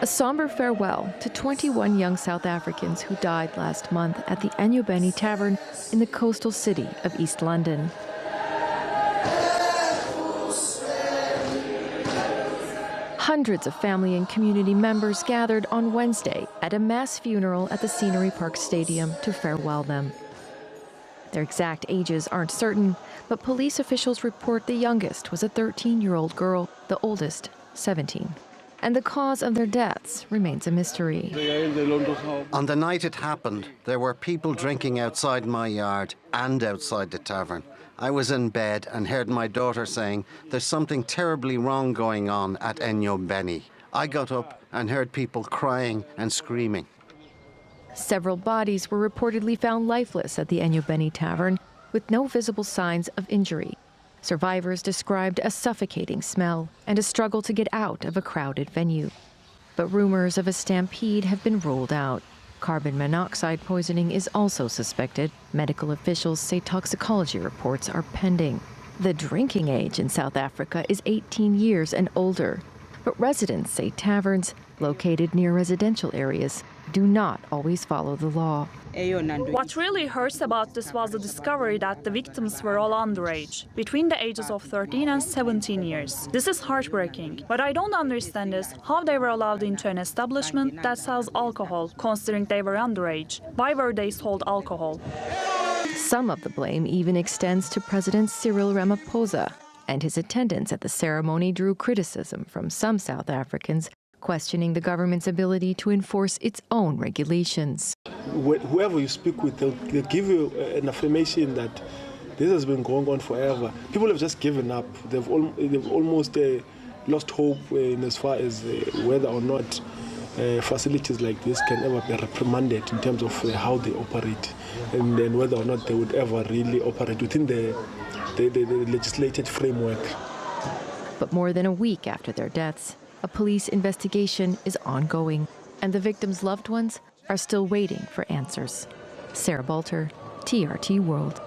A somber farewell to 21 young South Africans who died last month at the Enyobeni Tavern in the coastal city of East London. Hundreds of family and community members gathered on Wednesday at a mass funeral at the Scenery Park Stadium to farewell them. Their exact ages aren't certain, but police officials report the youngest was a 13-year-old girl, the oldest 17. And the cause of their deaths remains a mystery. On the night it happened, there were people drinking outside my yard and outside the tavern. I was in bed and heard my daughter saying, "There's something terribly wrong going on at Enyobeni." I got up and heard people crying and screaming. Several bodies were reportedly found lifeless at the Enyobeni Tavern with no visible signs of injury. Survivors described a suffocating smell and a struggle to get out of a crowded venue. But rumors of a stampede have been ruled out. Carbon monoxide poisoning is also suspected. Medical officials say toxicology reports are pending. The drinking age in South Africa is 18 years and older. But residents say taverns located near residential areas do not always follow the law. What really hurts about this was the discovery that the victims were all underage, between the ages of 13 and 17 years. This is heartbreaking. What I don't understand is how they were allowed into an establishment that sells alcohol, considering they were underage. Why were they sold alcohol? Some of the blame even extends to President Cyril Ramaphosa, and his attendance at the ceremony drew criticism from some South Africans, questioning the government's ability to enforce its own regulations. Whoever you speak with, they'll give you an affirmation that this has been going on forever. People have just given up. They've almost lost hope in as far as whether or not facilities like this can ever be reprimanded in terms of how they operate, and then whether or not they would ever really operate within the legislated framework. But more than a week after their deaths, a police investigation is ongoing, and the victims' loved ones are still waiting for answers. Sarah Balter, TRT World.